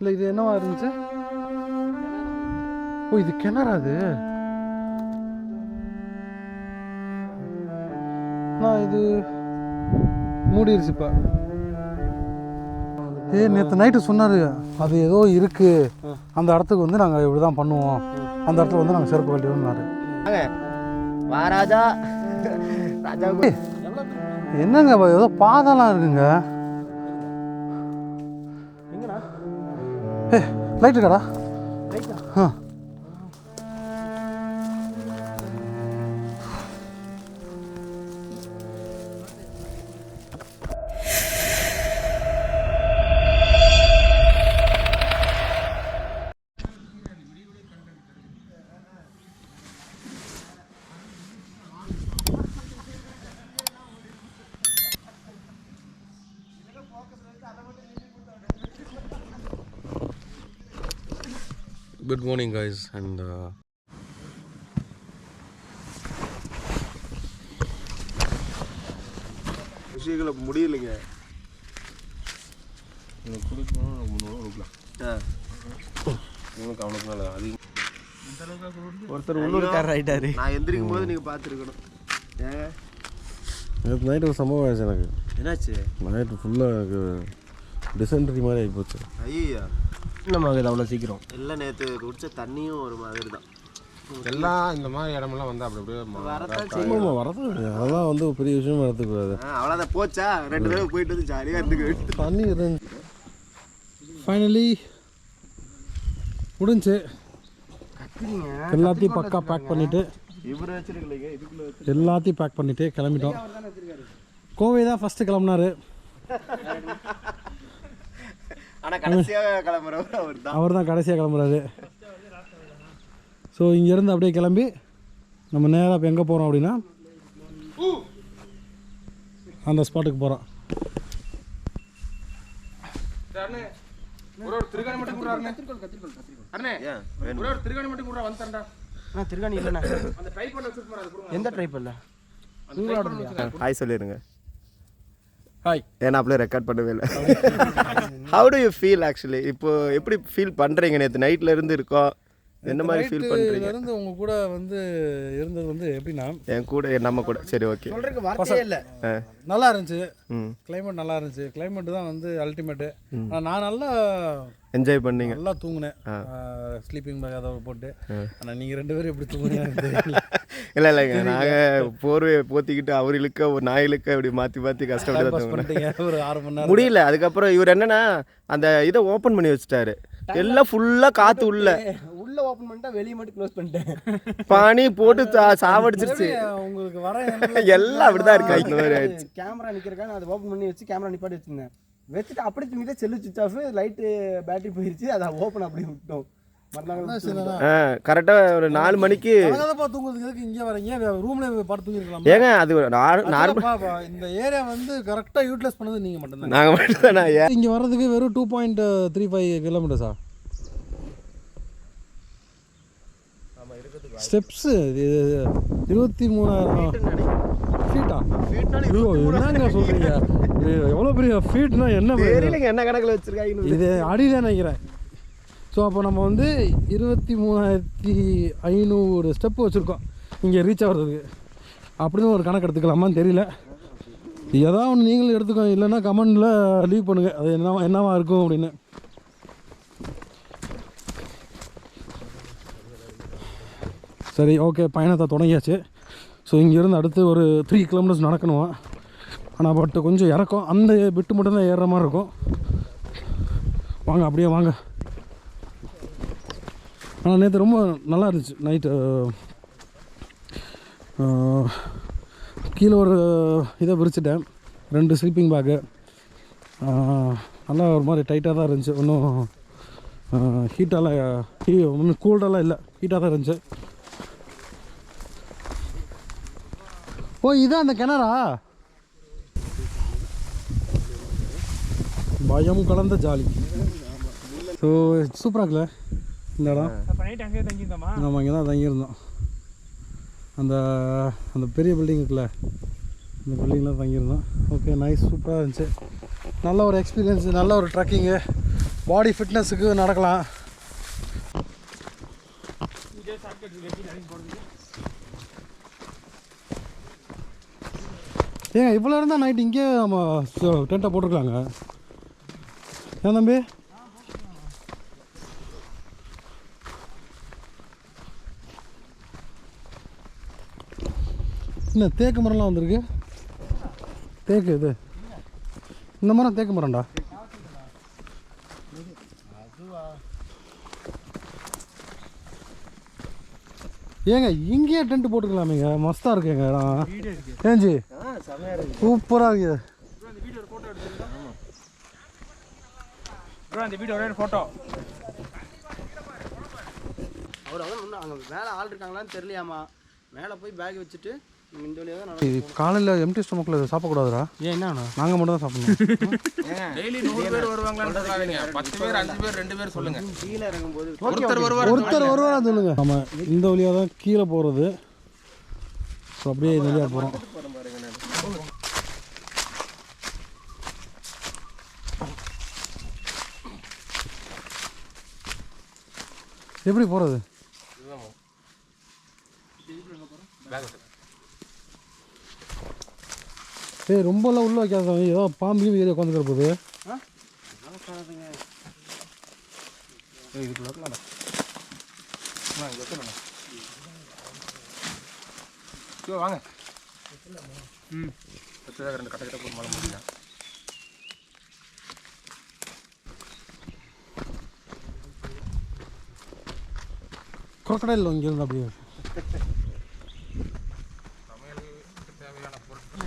இல்லை இது என்னவா இருந்துச்சு? ஓ இது கிணறா? அது நான் இது மூடிருச்சு இப்போ. நேற்று நைட்டு சொன்னார் அது ஏதோ இருக்குது அந்த இடத்துக்கு வந்து நாங்கள் இப்படி தான் பண்ணுவோம், அந்த இடத்துல வந்து நாங்கள் செருப்பு கட்டிடுவோம்னாரு. வாராஜா என்னங்க ஏதோ பாதெல்லாம் இருக்குங்க. லைட் இருக்காடா? ஆ Good morning guys and விஷயங்களை முடியலைங்க. குளிக்கணும் முன்னோட கொடுக்கலாம் உனக்கு அவனுக்கு நல்ல அதிகம். ஒருத்தர் உள்ளூர்காரர் ஆகிட்டாரு. நான் எந்திரிக்கும் போது நீங்கள் பார்த்துருக்கணும். ஏங்க நேற்று நைட்டு ஒரு சம்பவம் ஆயிடுச்சு எனக்கு. என்னாச்சு? நைட்டு ஃபுல்லாக எனக்கு டிசென்ட்ரி மாதிரி ஆகி போச்சு. ஐயா என்னமாகுது அவ்வளோ சீக்கிரம்? எல்லாம் நேற்று குடிச்ச தண்ணியும் ஒரு மாதிரி தான். எல்லாம் இந்த மாதிரி இடமெல்லாம் வந்து அப்படி வரதான் வரது அதெல்லாம் வந்து ஒரு பெரிய விஷயமா எடுத்துக்கூடாது. அவ்வளோதான் போச்சா. 2 தடவை போயிட்டு வந்து ஜாலியாக இருந்துக்கு தண்ணி இருந்துச்சு. ஃபைனலி முடிஞ்சு எல்லாத்தையும் பக்கா பேக் பண்ணிவிட்டு இவர் வச்சிருக்கலைங்க இதுக்குள்ளே எல்லாத்தையும் பேக் பண்ணிவிட்டு கிளம்பிட்டோம். கோவை தான் ஃபஸ்ட்டு கிளம்புனாரு. ஆனால் கடைசியாக கிளம்புறவர் அவர் தான் கடைசியாக கிளம்புறாரு. ஸோ இங்கேருந்து அப்படியே கிளம்பி நம்ம நேராக இப்போ எங்கே போகிறோம் அப்படின்னா அந்த ஸ்பாட்டுக்கு போகிறோம். திருகாணி இல்லைண்ணா. எந்த ட்ரைப் இல்லை உங்களோட? ஹாய் சொல்லிடுங்க. ஹாய். ஏன்னா அப்படியே ரெக்கார்ட் பண்ணவே இல்லை. How to you feel actually? இப்போ எப்படி ஃபீல் பண்ணுறீங்க? நேற்று நைட்டில் இருந்து இருக்கோம், என்ன மாதிரி ஃபீல் பண்ணுறீங்க? இருந்து உங்கள் கூட வந்து இருந்தது வந்து எப்படின்னா என் கூட நம்ம கூட சரி ஓகே இல்லை நல்லா இருந்துச்சு. கிளைமேட் நல்லா இருந்துச்சு. கிளைமேட் தான் வந்து அல்டிமேட்டு. நான் நல்லா என்ஜாய் பண்ணீங்க. நல்லா தூங்கினேன் ஸ்லீப்பிங் பேக் அதை போட்டு. ஆனால் நீங்கள் 2 பேரும் எப்படி தூங்குனீங்க? இல்லை இல்லைங்க, நாங்கள் போர்வையை போத்திக்கிட்டு அவர் இழுக்க ஒரு நாய் இழுக்க இப்படி மாற்றி மாற்றி கஷ்டப்பட்டு தூங்கினேன். ஒரு 6 மணி நேரம் முடியல. அதுக்கப்புறம் இவர் என்னன்னா அந்த இதை ஓப்பன் பண்ணி வச்சுட்டாரு. எல்லாம் ஃபுல்லாக காற்று உள்ள ஓப்பன் பண்ணிட்டா வெளியே மட்டும் க்ளோஸ் பண்ணிட்டேன். பானி போட்டு சாவடிச்சிருச்சு. உங்களுக்கு வர எல்லாம் அப்படிதான் இருக்கு. இந்த மாதிரி ஆயிடுச்சு. கேமரா நிற்கிறக்கான அதை ஓப்பன் பண்ணி வச்சு கேமரா நிப்பாட்டி வச்சுருந்தேன். வச்சுட்டு அப்படி தூங்கிட்டு cell switch off, light battery போயிடுச்சு. அதை ஓப்பன் அப்படி விட்டோம். கரெக்டாக ஒரு 4 மணிக்கு தூங்குறதுக்கு இங்கே வரீங்க. ரூம்ல படுத்து தூங்கிருக்கலாம். ஏங்க அது இந்த ஏரியா வந்து கரெக்டாக யூட்டிலைஸ் பண்ணது நீங்கள் மட்டும்தான். நாங்கள் மட்டும்தான். இங்கே வர்றதுக்கு வெறும் 2.35 கிலோமீட்டர்ஸா? ஸ்டெப்ஸு 23,000 ஃபீட்டா? ஐயோ என்னங்க சொல்கிறீங்க? எவ்வளோ பெரிய ஃபீட்னா என்ன என்ன கணக்கில் வச்சுருக்காங்க? இது அடியில் நினைக்கிறேன். ஸோ அப்போ நம்ம வந்து 23,500 ஸ்டெப்பு வச்சுருக்கோம் இங்கே ரீச் ஆகிறதுக்கு. அப்படின்னு ஒரு கணக்கு எடுத்துக்கலாமான்னு தெரியல. ஏதாவது ஒன்று நீங்களும் எடுத்துக்கோ, இல்லைன்னா கமெண்டில் லீவ் பண்ணுங்கள் அது என்னவா இருக்கும் அப்படின்னு. சரி ஓகே, பயணத்தை தொடங்கியாச்சு. ஸோ இங்கேருந்து அடுத்து ஒரு 3 கிலோமீட்டர்ஸ் நடக்கணும். ஆனால் பட் கொஞ்சம் இறக்கும், அந்த பிட்டு மட்டும்தான் ஏறுற மாதிரி இருக்கும். வாங்க அப்படியே வாங்க. ஆனால் நேற்று ரொம்ப நல்லா இருந்துச்சு. நைட்டு கீழே ஒரு இதை விரிச்சிட்டேன், 2 ஸ்லீப்பிங் பேக்கு. நல்லா ஒரு மாதிரி டைட்டாக தான் இருந்துச்சு. ஒன்றும் ஒன்றும் கூல்டெல்லாம் இல்லை, ஹீட்டாக தான் இருந்துச்சு. ஓ இதான் அந்த கிணறா? பயம் கலந்த ஜாலி. ஸோ சூப்பராக இருக்குல்ல இந்த இடம்? நம்ம இங்கே தான் தங்கியிருந்தோம். அந்த அந்த பெரிய பில்டிங் இருக்குல்ல, அந்த பில்டிங்கில் தங்கியிருந்தோம். ஓகே நைஸ், சூப்பராக இருந்துச்சு. நல்ல ஒரு எக்ஸ்பீரியன்ஸு, நல்ல ஒரு ட்ரக்கிங்கு. பாடி ஃபிட்னஸுக்கு நடக்கலாம். ஏங்க இவ்வளோ இருந்தால் நைட்டு இங்கே நம்ம டென்ட்டை போட்டிருக்கலாங்க. ஏன் தம்பி? என்ன தேக்கு மரம்லாம் வந்திருக்கு? தேக்கு இது இந்த மரம் தேக்கு மரம்டா. ஏங்க இங்கேயே டென்ட் போட்டுக்கலாமேங்க, மஸ்தாக இருக்குங்க இடம். ஏஞ்சி சூப்பராக இருக்குது. அவர் அங்கே மேலே ஆள் இருக்காங்களான்னு தெரியலையாமா. மேலே போய் பேக் வச்சுட்டு இந்த வழியாக தான் நடக்கும். காலையில் எம்டி ஸ்டொமக்கில் சாப்பிடக்கூடாதுடா. ஏன் என்னண்ணா? நாங்கள் மட்டும் தான் சாப்பிடணும். டெய்லி 100 பேர் வருவாங்களான்னு சொல்லாதீங்க. 10 பேர் 5 பேர் 2 பேர் சொல்லுங்க. கீழே இறங்கும்போது ஒருத்தர் வருவாரா சொல்லுங்க. நம்ம இந்த வழியாக தான் கீழே போகிறது. ஸோ அப்படியே இந்த வழியாக போகிறோம். எப்படி போகிறது? ஏய் ரொம்பலாம் உள்ளே வைக்காத, ஏதோ பாம்பையும் ஏறி உட்காந்துக்கிற போகுது. வாங்க. 2 கட்ட கட்ட போட்டு மழை முடியல. crocodile இங்கே இருந்து அப்படியே தேவையான பொருட்கள்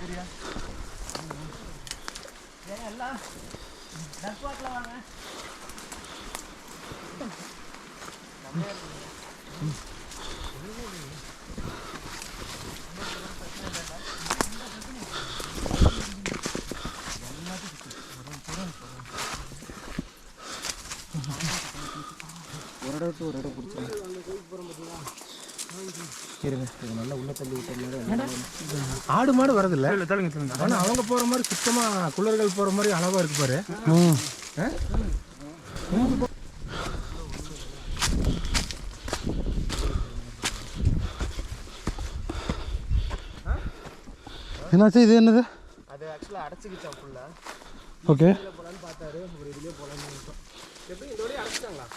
ஒரு இடம் பிடிச்சேன். நல்லா உள்ள தள்ளி விட்டோம். ஆடு மாடு வரதில்லை. ஆனால் அவங்க போகிற மாதிரி சுத்தமாக குள்ளர்கள் போகிற மாதிரி அளவாக இருக்கு பாரு. என்னாச்சு? இது என்னது? அது ஆக்சுவலாக அடைச்சிக்கிச்சான் ஃபுல்லாக. ஓகே போகலான்னு பார்த்தாரு, ஒரு இதுலேயே போகலான்னு. எப்படி இந்த வழியாக அடைச்சிட்டாங்களா?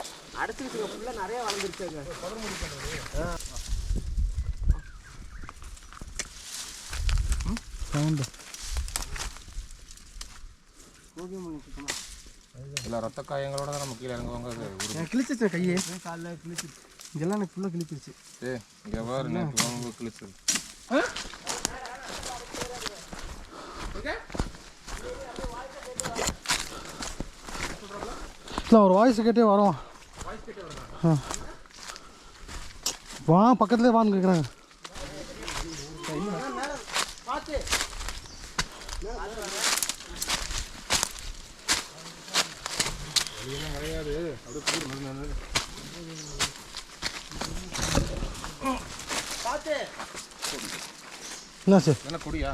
அடைச்சிக்கிச்சுங்க, ஃபுல்லாக நிறைய வளர்ந்துருச்சாங்க. சவுண்டு இல்லை ரத்த காயங்களோட தான் நம்ம கீழே இறங்குவாங்க. கிழிச்சிச்சு கையே, காலில் கிழிச்சிருச்சு. இதெல்லாம் எனக்கு ஃபுல்லாக கிழிச்சிருச்சு. இங்கே பாரு நேற்று கிழிச்சது. இல்லை ஒரு வாய்ஸ் கேட்டே வரோம். வா பக்கத்துலேயே வான்னு கேட்குறாங்க. கிடையாது. என்னாச்சு? என்ன கொடியா?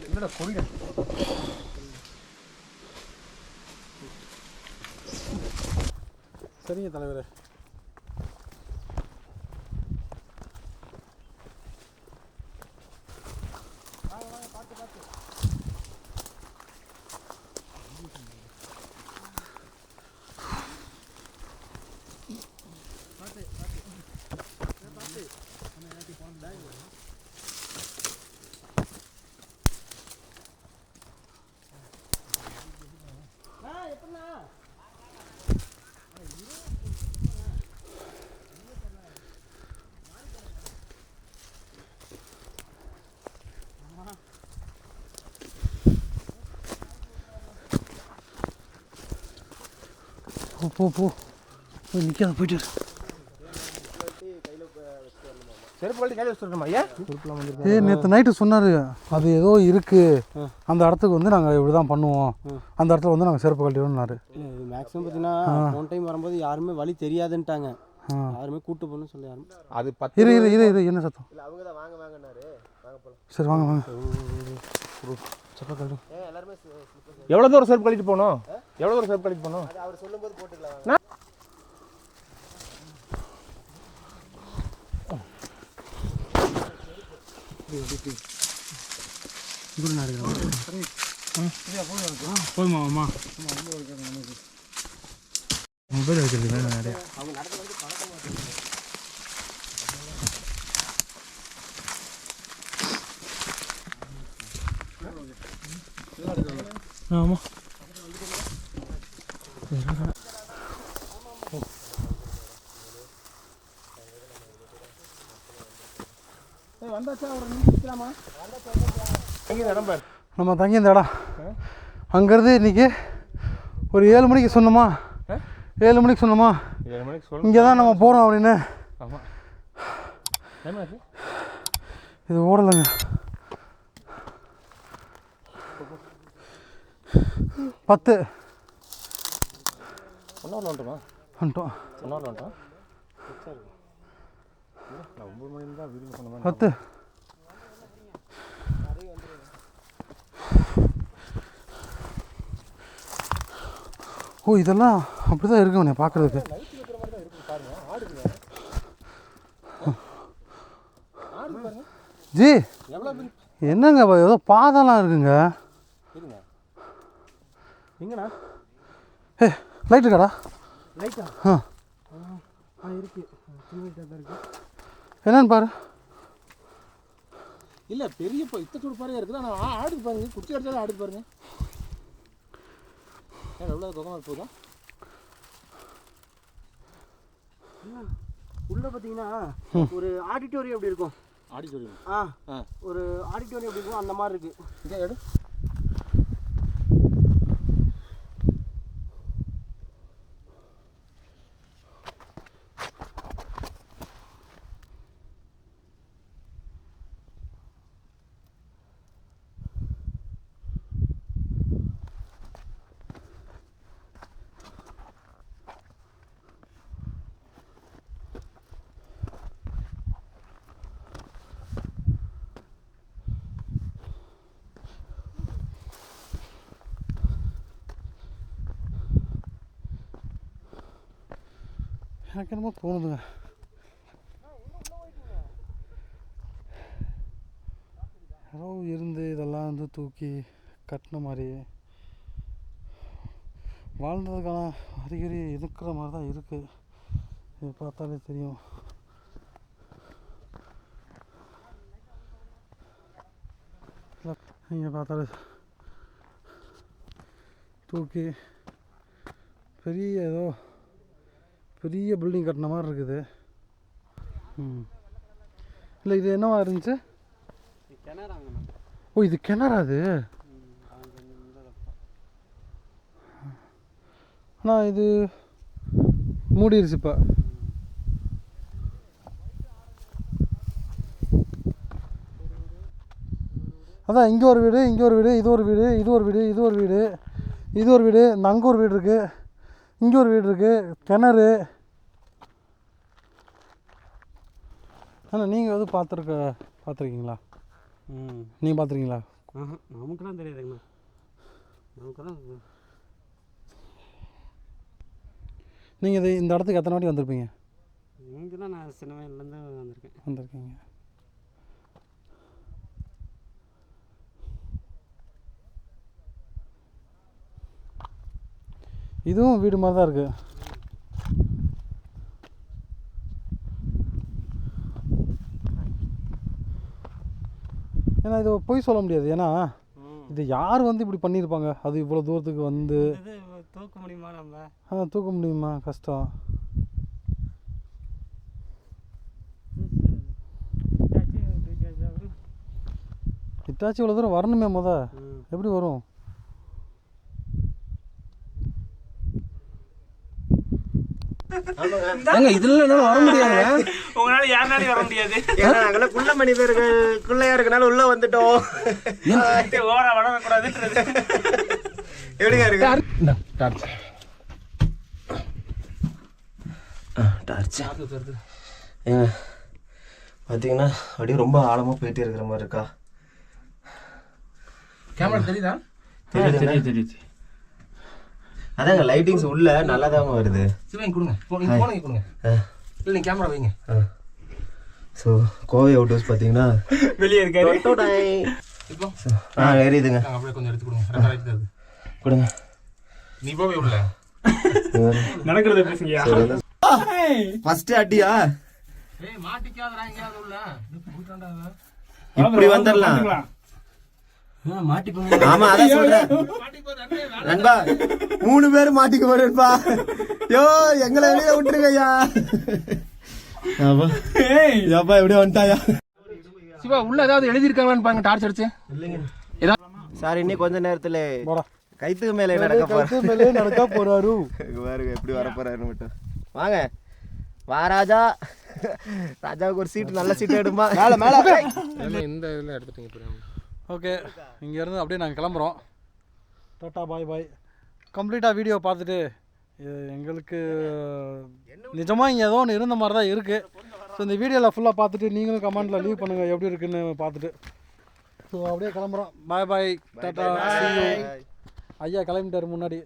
என்னடா கொடியா? சரிங்க தலைவரே. போ போ போய் நிற்காத, போயிட்டு செருப்பு கழட்டி கையில் வச்சுருக்கோமா? ஐயா நேற்று நைட்டு சொன்னார், அது ஏதோ இருக்குது அந்த இடத்துக்கு வந்து நாங்கள் இப்படி தான் பண்ணுவோம், அந்த இடத்துல வந்து நாங்கள் செருப்பு கழட்டிடுவோம்னாரு. மேக்ஸிமம் பார்த்தீங்கன்னா போன டைம் வரும்போது யாருமே வழி தெரியாதுன்ட்டாங்க. யாருமே கூட்டு போகணும்னு சொல்லி யாரும். அது இரு இரு இரு இரு என்ன சத்தம்? இல்லை அவங்க தான் வாங்க வாங்கினாரு. வாங்க போகலாம். சரி வாங்க வாங்க. எவ்வளோ தூரம் செருப்பு கழிட்டு போகணும்? எவ்வளோ தூரம் செருப்பு கழிட்டு போகணும்? அவர் சொல்லும்போது போட்டுக்கலாம். போதுமாம்மா மொபைல் வைக்கிறது நிறையா. ஆமாம் வந்தாச்சா ஒரு நிற்கலாமா? நம்ம தங்கி இந்த இடம் அங்கேருந்து இன்றைக்கி ஒரு 7 மணிக்கு சொன்னோமா? 7 மணிக்கு சொன்னோமா? 7 மணிக்கு சொல்லணும். இங்கே தான் நம்ம போகிறோம் அப்படின்னு. ஆமாம். இது ஓடலைங்க. 10 வந்துட்டோமா? வந்துட்டோம். வந்துட்டோம். நான் 9 மணிக்கு தான் வீடியோ பண்ண மாதிரி. 10 ஓ இதெல்லாம் அப்படி தான் இருக்குண்ணே பார்க்குறதுக்கு. ஜி என்னங்க ஏதோ பாதம்லாம் இருக்குங்க. எங்கண்ணா? ஏ லைட் இருக்காடா? லைட்டா? இருக்கு. என்னன்னு பாரு. இல்லை பெரிய இத்தோடு பாறையாக இருக்குது. ஆனால் ஆடுது பாருங்க. குச்சி அடிச்சாலும் ஆடுது பாருங்க. எவ்வளோ கோகமாக போகுதா? உள்ள பார்த்தீங்கன்னா ஒரு ஆடிட்டோரியம் எப்படி இருக்கும்? ஆடிட்டோரியம் ஒரு ஆடிட்டோரியம் எப்படி இருக்கும் அந்த மாதிரி இருக்கு. இதே எடு. எனக்கு என்னமோ தோணுதுங்க. யாரோ இருந்து இதெல்லாம் வந்து தூக்கி கட்டின மாதிரி வாழ்ந்ததுக்கான அறிகுறி இருக்கிற மாதிரி தான் இருக்குது. இது பார்த்தாலே தெரியும். இங்கே பார்த்தாலே தூக்கி பெரிய ஏதோ பெரிய பில்டிங் கட்டின மாதிரி இருக்குது. இல்லை இது என்னவா இருந்துச்சு? ஓ இது கிணறா? அது ஆனால் இது மூடிடுச்சு இப்போ. அதான் இங்கே ஒரு வீடு, இங்கே ஒரு வீடு, இது ஒரு வீடு, இது ஒரு வீடு, இது ஒரு வீடு, இது ஒரு வீடு, இந்த அங்கே ஒரு வீடு இருக்குது, இங்கே ஒரு வீடு இருக்குது, கிணறு. ஆனால் நீங்கள் எதுவும் பார்த்துருக்கீங்களா? நீங்கள் பார்த்துருக்கீங்களா? நமக்குலாம் தெரியாதுங்கண்ணா. நமக்குலாம் நீங்கள் இந்த இடத்துக்கு எத்தனை வாட்டி வந்திருப்பீங்க? இங்கே தான் நான் சின்ன வயசுலேருந்து வந்திருக்கீங்க. இதுவும் வீடு மாதிரி தான் இருக்குது. ஏன்னா இது பொய் சொல்ல முடியாது. ஏன்னா இது யார் வந்து இப்படி பண்ணியிருப்பாங்க? அது இவ்வளோ தூரத்துக்கு வந்து தூக்க முடியுமா? நம்ம தூக்க முடியுமா? கஷ்டம். இட்டாச்சி இவ்வளோ தூரம் வரணுமே எப்படி வரும்? இதுல என்னால வர முடியாது. உங்களால யாருனாலும் வர முடியாது. ஏன்னா நாங்களாம் குள்ள மனிதர்கள், குள்ளையா இருக்கனால உள்ள வந்துட்டோம். ஓர வளரக்கூடாதுன்றது எப்படிங்க இருக்கு? டார்ச் ஏங்க பார்த்தீங்கன்னா அப்படியே ரொம்ப ஆழமாக போயிட்டே இருக்கிற மாதிரி இருக்கா? கேமரா தெரியுதா? தெரியுது. அதாங்க லைட்டிங்ஸ் உள்ள நல்லா தாங்க வருது. சிவா இங்க கொடுங்க. போன் இங்க கொடுங்க. இல்லை நீங்க கேமரா வைங்க. ஸோ கோவை அவுட் ஹவுஸ் பார்த்தீங்கன்னா வெளியே இருக்காரு. இப்போ எரியுதுங்க. அப்படியே கொஞ்சம் எடுத்து கொடுங்க. ரெண்டாயிரத்து அது கொடுங்க. நீ போவே உள்ள நடக்கிறத பேசுங்கயா. ஃபர்ஸ்ட் அடியா ஏய் மாட்டிக்காதடா எங்கயாவது உள்ள. இப்படி வந்துடலாம். மாட்டிப்போங்க. ஆமா அதான் சொல்றேன் நண்பா 3 பேர் மாட்டிக்க போறேன்பா. யோ எங்களை வெளியில விட்டுருங்கய்யா. அப்பா எப்படியோ வந்துட்டாயா. சிவா உள்ள ஏதாவது எழுதிருக்காங்களான்னு பாருங்க டார்ச் அடிச்சு. சார் இன்னும் கொஞ்ச நேரத்துல போடா கைத்துக்கு மேலே நடக்க போறாரு. பாருங்க எப்படி வர போறாரு மட்டும். வாங்க வா ராஜா. ராஜாவுக்கு ஒரு சீட்டு நல்ல சீட்டு எடுமா. மேல மேல இந்த இதில் எடுத்துட்டீங்க. ஓகே இங்கேருந்து அப்படியே நாங்கள் கிளம்புறோம். டாட்டா பாய் பாய். கம்ப்ளீட்டாக வீடியோ பார்த்துட்டு எங்களுக்கு நிஜமாக இங்கே ஏதோ ஒன்று இருந்த மாதிரி தான் இருக்குது. ஸோ இந்த வீடியோவில் ஃபுல்லாக பார்த்துட்டு நீங்களும் கமெண்ட்டில் லீவ் பண்ணுங்கள் எப்படி இருக்குன்னு பார்த்துட்டு. ஸோ அப்படியே கிளம்புறோம். பாய் பாய் டாட்டா. ஐயா கிளம்பிட்டார் முன்னாடி.